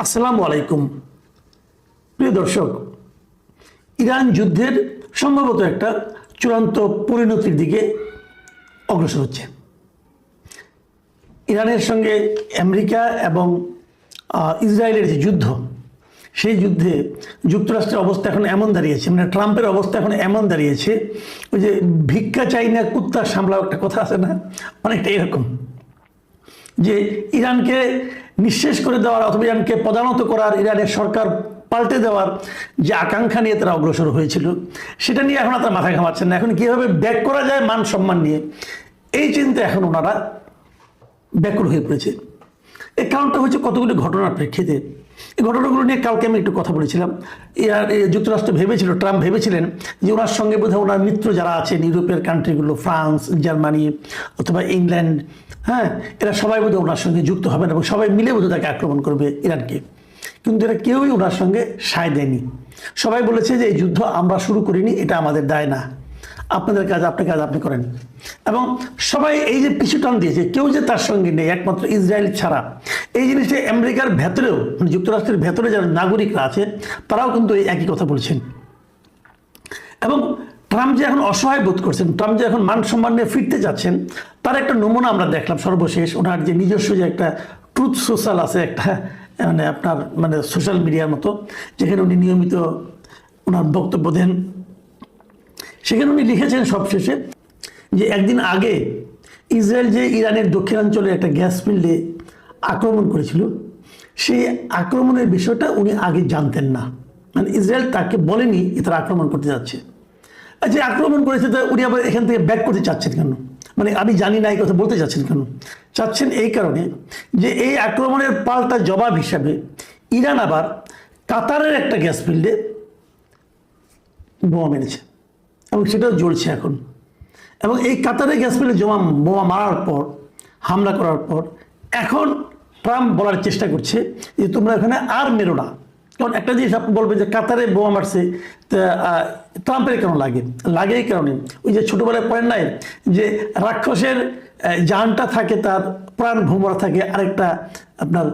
আসসালামু আলাইকুম প্রিয় দর্শক, ইরান যুদ্ধের সম্ভবত একটা চূড়ান্ত পরিণতির দিকে অগ্রসর হচ্ছে। ইরানের সঙ্গে আমেরিকা এবং ইসরায়েলের যে যুদ্ধ, সেই যুদ্ধে যুক্তরাষ্ট্রের অবস্থা এখন এমন দাঁড়িয়েছে, মানে ট্রাম্পের অবস্থা এখন এমন দাঁড়িয়েছে, ওই যে ভিক্ষা চাই না কুত্তা সামলাও একটা কথা আছে না, অনেকটা এরকম যে ইরানকে নিঃশেষ করে দেওয়ার অথবা ইরানকে পদানত করার, ইরানের সরকার পাল্টে দেওয়ার যে আকাঙ্ক্ষা নিয়ে তারা অগ্রসর হয়েছিল, সেটা নিয়ে এখন তারা মাথা ঘামাচ্ছেন না। এখন কীভাবে ব্যাক করা যায় মান সম্মান নিয়ে, এই চিন্তা এখন ওনারা ব্যাকুল হয়ে পড়েছে। এই কারণটা হচ্ছে কতগুলি ঘটনার প্রেক্ষিতে। এই ঘটনাগুলো নিয়ে কালকে আমি একটু কথা বলেছিলাম। যুক্তরাষ্ট্র ভেবেছিল, ট্রাম্প ভেবেছিলেন যে ওনার সঙ্গে বোধহয় ওনার মিত্র যারা আছেন ইউরোপের কান্ট্রিগুলো, ফ্রান্স, জার্মানি অথবা ইংল্যান্ড, এরা সবাই বোধহয় ওনার সঙ্গে যুক্ত হবেন এবং সবাই মিলে বোধহয় তাকে আক্রমণ করবে ইরানকে। কিন্তু এরা কেউই ওনার সঙ্গে সায় দেয়নি। সবাই বলেছে যে এই যুদ্ধ আমরা শুরু করিনি, এটা আমাদের দায় না, আপনাদের কাজ আপনি করেন। এবং সবাই এই যে পিছু টান দিয়েছে, কেউ যে তার সঙ্গে নেই, একমাত্র ইসরায়েল ছাড়া। এই জিনিসটা আমেরিকার ভেতরেও, মানে যুক্তরাষ্ট্রের ভেতরে যারা নাগরিকরা আছে তারাও কিন্তু এই একই কথা বলছেন। এবং ট্রাম্প যে এখন অসহায় বোধ করছেন, ট্রাম্প যে এখন মান সম্মান নিয়ে ফিরতে যাচ্ছেন, তার একটা নমুনা আমরা দেখলাম সর্বশেষ। ওনার যে নিজস্ব যে একটা ট্রুথ সোশ্যাল আছে, একটা মানে সোশ্যাল মিডিয়ার মতো, যেখানে উনি নিয়মিত ওনার বক্তব্য দেন, সেখানে উনি লিখেছেন সবশেষে যে একদিন আগে ইসরায়েল যে ইরানের দক্ষিণাঞ্চলে একটা গ্যাস ফিল্ডে আক্রমণ করেছিল, সেই আক্রমণের বিষয়টা উনি আগে জানতেন না। মানে ইসরায়েল তাকে বলেনি তারা আক্রমণ করতে যাচ্ছে। যে আক্রমণ করেছে তা উনি আবার এখান থেকে ব্যাক করতে চাচ্ছেন কেন? মানে আমি জানি না এই কথা বলতে চাচ্ছেন কেন? চাচ্ছেন এই কারণে যে এই আক্রমণের পাল্টা জবাব হিসাবে ইরান আবার কাতারের একটা গ্যাস ফিল্ডে বোমা মেরেছে এবং সেটাও জ্বলছে এখন। এবং এই কাতারে গ্যাস ফিল্ডে বোমা মারার পর, হামলা করার পর, এখন ট্রাম্প বলার চেষ্টা করছে যে তোমরা এখানে আর মেরো না। কারণ একটা জিনিস আপনি বলবেন যে কাতারে বোমা মারছে, ট্রাম্পের কেন লাগে? এই কারণে ওই যে ছোটোবেলায় পড়েন নাই যে রাক্ষসের জানটা থাকে, তার প্রাণ ভ্রমরা থাকে আরেকটা আপনার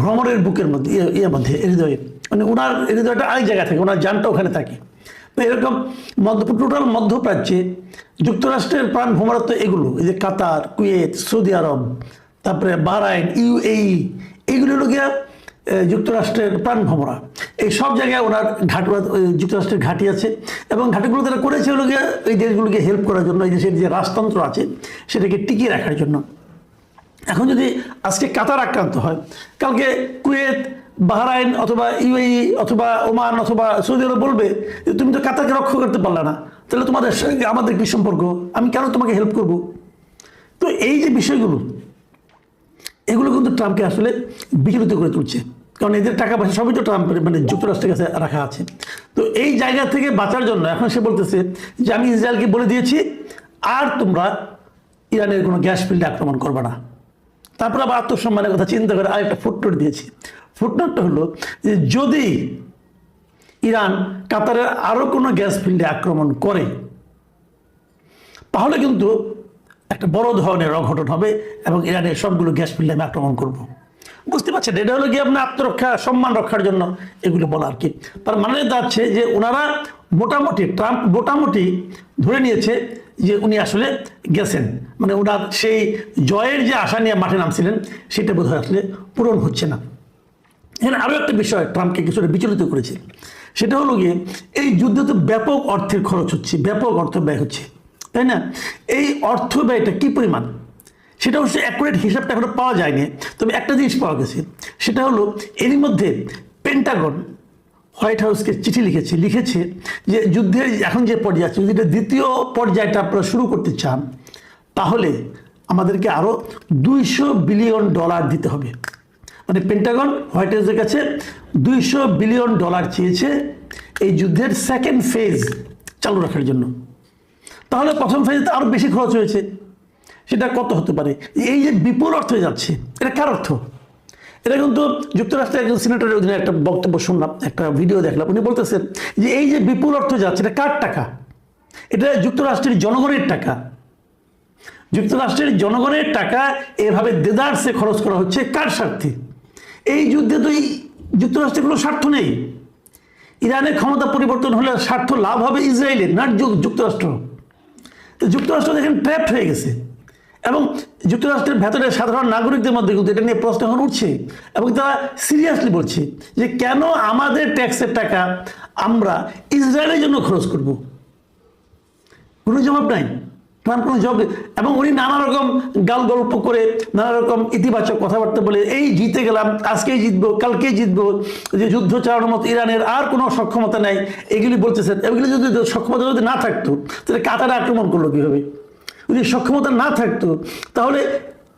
ভ্রমরের বুকের মধ্যে, হৃদয়ে, মানে ওনার হৃদয়টা আরেক জায়গায় থাকে, ওনার জানটা ওখানে থাকে। তো এরকম টোটাল মধ্যপ্রাচ্যে যুক্তরাষ্ট্রের প্রাণ ভ্রমরা তো এগুলো, এই যে কাতার, কুয়েত, সৌদি আরব, তারপরে বাহরাইন, UAE, এইগুলো হলো গিয়া যুক্তরাষ্ট্রের প্রাণ ভ্রমরা। এই সব জায়গায় ওনার যুক্তরাষ্ট্রের ঘাঁটি আছে এবং ঘাঁটিগুলো তারা করেছে হলো গিয়া এই দেশগুলোকে হেল্প করার জন্য, এই দেশের যে রাজতন্ত্র আছে সেটাকে টিকিয়ে রাখার জন্য। এখন যদি আজকে কাতার আক্রান্ত হয়, কালকে কুয়েত, বাহরাইন অথবা UAE অথবা ওমান অথবা সৌদি আরব বলবে যে তুমি তো কাতারকে রক্ষা করতে পারলে না, তাহলে তোমাদের সঙ্গে আমাদের কি সম্পর্ক, আমি কেন তোমাকে হেল্প করব? তো এই যে বিষয়গুলো, এগুলো কিন্তু ট্রাম্পকে আসলে বিচলিত করে তুলছে। কারণ এদের টাকা পয়সা সবই তো ট্রাম্পের, মানে যুক্তরাষ্ট্রের কাছে রাখা আছে। তো এই জায়গা থেকে বাঁচার জন্য এখন সে বলতেছে যে আমি ইসরায়েলকে বলে দিয়েছি আর তোমরা ইরানের কোনো গ্যাস ফিল্ডে আক্রমণ করবে না। তারপর আবার আত্মসম্মানের কথা চিন্তা করে আরেকটা ফুটনোট দিয়েছি। ফুটনোটটা হলো যে যদি ইরান কাতারের আরও কোনো গ্যাস ফিল্ডে আক্রমণ করে, তাহলে কিন্তু একটা বড় ধরনের অঘটন হবে এবং ইরানের সবগুলো গ্যাস ফিল্ডে আমি আক্রমণ করব। বুঝতে পারছেন, এটা হলো গিয়ে আপনার আত্মরক্ষা, সম্মান রক্ষার জন্য এগুলো বলা আর কি। তার মানে যাচ্ছে যে ওনারা মোটামুটি, ট্রাম্প মোটামুটি ধরে নিয়েছে যে উনি আসলে গেছেন, মানে ওনার সেই জয়ের যে আশা নিয়ে মাঠে নামছিলেন সেটা বোধহয় আসলে পূরণ হচ্ছে না। এখানে আরও একটা বিষয় ট্রাম্পকে কিছুটা বিচলিত করেছে, সেটা হলো গিয়ে এই যুদ্ধে তো ব্যাপক অর্থের খরচ হচ্ছে, ব্যাপক অর্থ ব্যয় হচ্ছে, তাই না? এই অর্থ ব্যয়টা কী পরিমাণ সেটা অবশ্য অ্যাকুরেট হিসাবটা এখনো পাওয়া যায়নি। তবে একটা জিনিস পাওয়া গেছে, সেটা হলো এরই মধ্যে পেন্টাগন হোয়াইট হাউসকে চিঠি লিখেছে যে যুদ্ধের এখন যে পর্যায়ে আছে, যদি দ্বিতীয় পর্যায়টা আপনারা শুরু করতে চান, তাহলে আমাদেরকে আরও $200 বিলিয়ন দিতে হবে। মানে পেন্টাগন হোয়াইট হাউসের কাছে $200 বিলিয়ন চেয়েছে এই যুদ্ধের সেকেন্ড ফেজ চালু রাখার জন্য। তাহলে প্রথম ফেজে আরও বেশি খরচ হয়েছে, সেটা কত হতে পারে? এই যে বিপুল অর্থ যাচ্ছে, এটা কার অর্থ? এটা কিন্তু যুক্তরাষ্ট্রের একজন সিনেটরের অধীনে একটা বক্তব্য শুনলাম, একটা ভিডিও দেখলাম, উনি বলতেছেন যে এই যে বিপুল অর্থ যাচ্ছে, এটা কার টাকা? এটা যুক্তরাষ্ট্রের জনগণের টাকা। যুক্তরাষ্ট্রের জনগণের টাকা এভাবে দেদারসে খরচ করা হচ্ছে কার স্বার্থে? এই যুদ্ধে তো যুক্তরাষ্ট্রের কোনো স্বার্থ নেই। ইরানের ক্ষমতা পরিবর্তন হলে স্বার্থ লাভ হবে ইসরায়েলের, না যুক্তরাষ্ট্র। তো যুক্তরাষ্ট্র দেখেন ট্র্যাপড হয়ে গেছে, এবং যুক্তরাষ্ট্রের ভেতরে সাধারণ নাগরিকদের মধ্যে কিন্তু এটা নিয়ে প্রশ্ন এখন উঠছে, এবং তারা সিরিয়াসলি বলছে যে কেন আমাদের ট্যাক্সের টাকা আমরা ইসরায়েলের জন্য খরচ করব। কোনো জবাব নাই, ট্রাম্প কোনো জবাব নেই। এবং উনি নানা রকম গাল গল্প করে, নানা রকম ইতিবাচক কথাবার্তা বলে, এই জিতে গেলাম, আজকেই জিতবো, কালকেই জিতবো, যে যুদ্ধ চালানোর মতো ইরানের আর কোনো সক্ষমতা নাই, এগুলি বলতেছেন। এগুলি যদি সক্ষমতা যদি না থাকতো তাহলে কাতারে আক্রমণ করলো কীভাবে? যদি সক্ষমতা না থাকতো তাহলে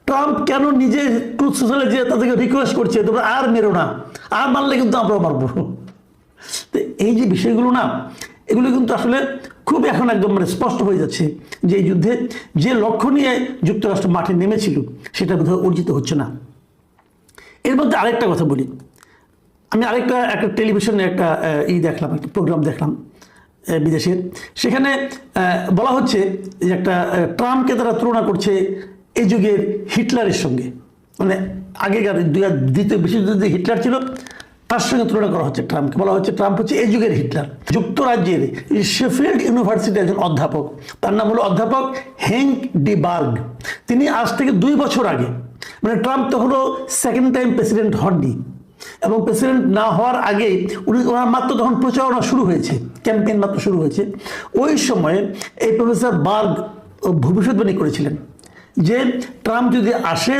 ট্রাম্প কেন নিজে ট্রুথ সোশ্যালে যে তাদেরকে রিকোয়েস্ট করছে তোমরা আর মেরো না, আর মারলে কিন্তু আমরাও মারবো। তো এই যে বিষয়গুলো না, এগুলো কিন্তু আসলে খুব এখন একদম মানে স্পষ্ট হয়ে যাচ্ছে যে এই যুদ্ধে যে লক্ষ্য নিয়ে যুক্তরাষ্ট্র মাঠে নেমেছিল সেটা বোধহয় অর্জিত হচ্ছে না। এর মধ্যে আরেকটা কথা বলি, আমি একটা টেলিভিশনে একটা দেখলাম, একটা প্রোগ্রাম দেখলাম বিদেশের। সেখানে বলা হচ্ছে যে একটা ট্রাম্পকে তারা তুলনা করছে এই যুগের হিটলারের সঙ্গে, মানে আগেকার দ্বিতীয় বিশ্বযুদ্ধে হিটলার ছিল তার সঙ্গে তুলনা করা হচ্ছে ট্রাম্পকে। বলা হচ্ছে ট্রাম্প হচ্ছে এই যুগের হিটলার। যুক্তরাজ্যের শেফিল্ড ইউনিভার্সিটির একজন অধ্যাপক, তার নাম হলো অধ্যাপক হেঙ্ক ডি বার্গ। তিনি আজ থেকে 2 বছর আগে, মানে ট্রাম্প তখনও সেকেন্ড টাইম প্রেসিডেন্ট হননি, এবং প্রেসিডেন্ট না হওয়ার আগেই ওনার মাত্র তখন প্রচারণা শুরু হয়েছে, ক্যাম্পেইন মাত্র শুরু হয়েছে। ওই সময়ে এই প্রফেসর বার্গ ভবিষ্যৎবাণী করেছিলেন যে ট্রাম্প যদি আসে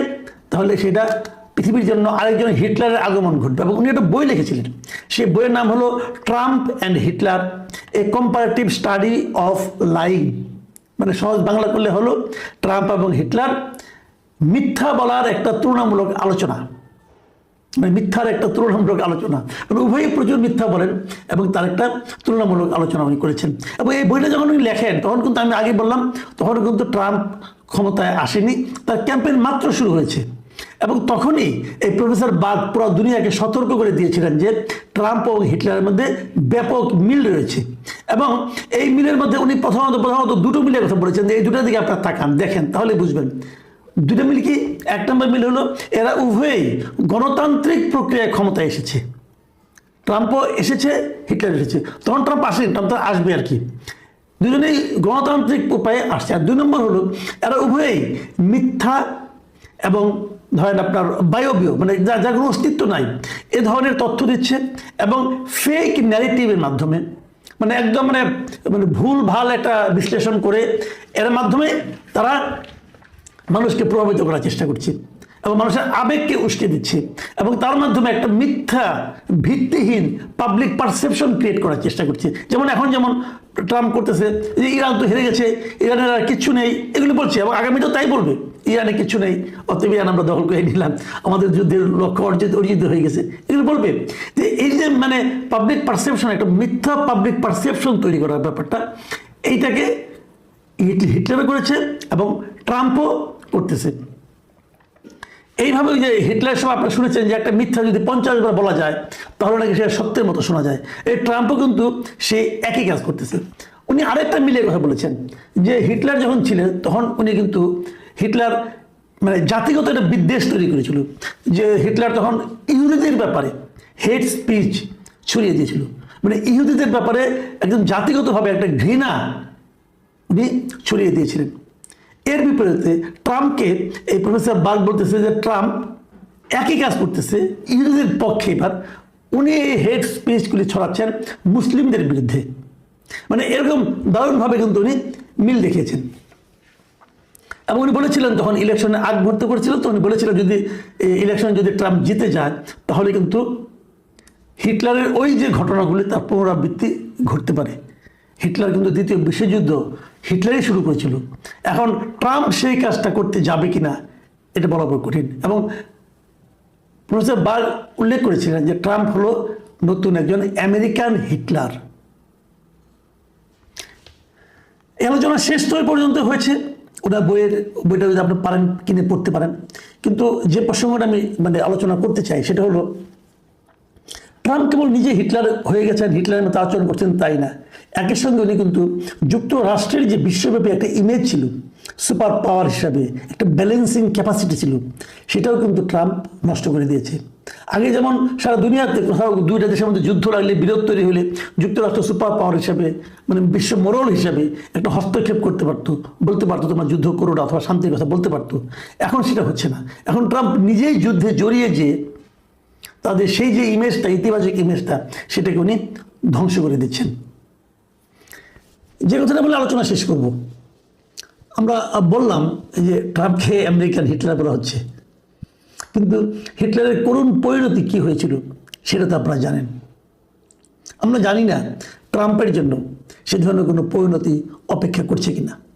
তাহলে সেটা পৃথিবীর জন্য আরেকজন হিটলারের আগমন ঘটবে। এবং উনি একটা বই লিখেছিলেন, সেই বইয়ের নাম হলো Trump and Hitler, A comparative study of lying. মানে সহজ বাংলা করলে হলো ট্রাম্প এবং হিটলার মিথ্যা বলার একটা তুলনামূলক আলোচনা, মানে মিথ্যার একটা তুলনামূলক আলোচনা। মানে উভয়ই প্রচুর মিথ্যা বলেন এবং তার একটা তুলনামূলক আলোচনা উনি করেছেন। এবং এই বইটা যখন উনি লেখেন তখন কিন্তু আমি আগে বললাম তখন কিন্তু ট্রাম্প ক্ষমতায় আসেনি, তার ক্যাম্পেইন মাত্র শুরু হয়েছে। এবং তখনই এই প্রফেসর বার্গ পুরো দুনিয়াকে সতর্ক করে দিয়েছিলেন যে ট্রাম্প ও হিটলারের মধ্যে ব্যাপক মিল রয়েছে। এবং এই মিলের মধ্যে উনি প্রথমত দুটো মিলের কথা বলেছেন, যে এই দুটোর দিকে আপনার তাকান, দেখেন, তাহলে বুঝবেন। দুটো মিল কি? 1 নম্বর মিল হলো এরা উভয়ই গণতান্ত্রিক প্রক্রিয়ায় ক্ষমতায় এসেছে। ট্রাম্পও এসেছে, হিটলার এসেছে। তখন ট্রাম্প আসেনি, ট্রাম্প তো আসবে আর কি। দুজনেই গণতান্ত্রিক উপায়ে আসছে। আর 2 নম্বর হলো এরা উভয়ই মিথ্যা এবং ধরেন আপনার বায়বীয়, মানে যার কোনো অস্তিত্ব নাই, এ ধরনের তথ্য দিচ্ছে এবং ফেক ন্যারেটিভের মাধ্যমে, মানে একদম মানে ভুল ভাল একটা বিশ্লেষণ করে এর মাধ্যমে তারা মানুষকে প্রভাবিত করার চেষ্টা করছে এবং মানুষের আবেগকে উস্কে দিচ্ছে এবং তার মাধ্যমে একটা মিথ্যা ভিত্তিহীন পাবলিক পারসেপশন ক্রিয়েট করার চেষ্টা করছে। যেমন এখন যেমন ট্রাম্প করতেছে যে ইরান তো হেরে গেছে, ইরানের আর কিচ্ছু নেই, এগুলো বলছে, এবং আগামীতেও তাই বলবে, ইরানে কিছু নেই, অতএব ইরান আমরা দখল করে নিলাম, আমাদের যুদ্ধের লক্ষ্য অর্জিত হয়ে গেছে, এগুলো বলবে। যে এই যে মানে পাবলিক পারসেপশন, একটা মিথ্যা পাবলিক পারসেপশন তৈরি করার ব্যাপারটা, এইটাকে হিটলারও করেছে এবং ট্রাম্পও করতেছে। এইভাবে ওই যে হিটলারের সময় আপনারা শুনেছেন যে একটা মিথ্যা যদি 50 বার বলা যায় তাহলে নাকি সেটা সত্যের মতো শোনা যায়। এই ট্রাম্পও কিন্তু সে একই কাজ করতেছে। উনি আরেকটা মিলের কথা বলেছেন যে হিটলার যখন ছিলেন তখন উনি কিন্তু হিটলার মানে জাতিগত একটা বিদ্বেষ তৈরি করেছিল, যে হিটলার তখন ইহুদিদের ব্যাপারে হেট স্পিচ ছড়িয়ে দিয়েছিল, মানে ইহুদিদের ব্যাপারে একদম জাতিগতভাবে একটা ঘৃণা উনি ছড়িয়ে দিয়েছিলেন। এর বিপরীতে ট্রাম্পকে এই প্রফেসর বার্গ বলতেছে যে ট্রাম্প একই কাজ করতেছে ইহুদিদের পক্ষে। এবার উনি এই হেট স্পিচগুলি ছড়াচ্ছেন মুসলিমদের বিরুদ্ধে, মানে এরকম দারুণভাবে কিন্তু উনি মিল দেখিয়েছেন। এবং উনি বলেছিলেন তখন ইলেকশনে আগ মুহূর্তে করেছিল, তো উনি বলেছিলেন যদি ইলেকশনে যদি ট্রাম্প জিতে যায় তাহলে কিন্তু হিটলারের ওই যে ঘটনাগুলি তার পুনরাবৃত্তি ঘটতে পারে। হিটলার কিন্তু দ্বিতীয় বিশ্বযুদ্ধ হিটলারই শুরু করেছিল। এখন ট্রাম্প সেই কাজটা করতে যাবে কিনা এটা বলা বড় কঠিন। এবং প্রফেসর বার্গ উল্লেখ করেছিলেন যে ট্রাম্প হলো নতুন একজন আমেরিকান হিটলার। এই আলোচনা শেষ তো পর্যন্ত হয়েছে, ওনার বইটা যদি আপনি পারেন কিনে পড়তে পারেন। কিন্তু যে প্রসঙ্গটা আমি মানে আলোচনা করতে চাই সেটা হলো ট্রাম্প কেবল নিজে হিটলার হয়ে গেছেন, হিটলারের মতো আচরণ করছেন তাই না, একই সঙ্গে উনি কিন্তু যুক্তরাষ্ট্রের যে বিশ্বব্যাপী একটা ইমেজ ছিল সুপার পাওয়ার হিসাবে, একটা ব্যালেন্সিং ক্যাপাসিটি ছিল, সেটাও কিন্তু ট্রাম্প নষ্ট করে দিয়েছে। আগে যেমন সারা দুনিয়াতে কোথাও দুইটা দেশের মধ্যে যুদ্ধ লাগলে, বিরোধ তৈরি হলে যুক্তরাষ্ট্র সুপার পাওয়ার হিসাবে, মানে বিশ্ব মোড়ল হিসাবে একটা হস্তক্ষেপ করতে পারতো, বলতে পারতো তোমরা যুদ্ধ করো না, অথবা শান্তির কথা বলতে পারতো। এখন সেটা হচ্ছে না। এখন ট্রাম্প নিজেই যুদ্ধে জড়িয়ে যে তাদের সেই যে ইমেজটা, ইতিবাচক ইমেজটা, সেটাকে উনি ধ্বংস করে দিচ্ছেন। যে কথাটা বলে আলোচনা শেষ করব, আমরা বললাম যে ট্রাম্পকে আমেরিকান হিটলার বলা হচ্ছে, কিন্তু হিটলারের করুণ পরিণতি কি হয়েছিল সেটা তো আপনারা জানেন। আমরা জানি না ট্রাম্পের জন্য সে ধরনের কোনো পরিণতি অপেক্ষা করছে কিনা।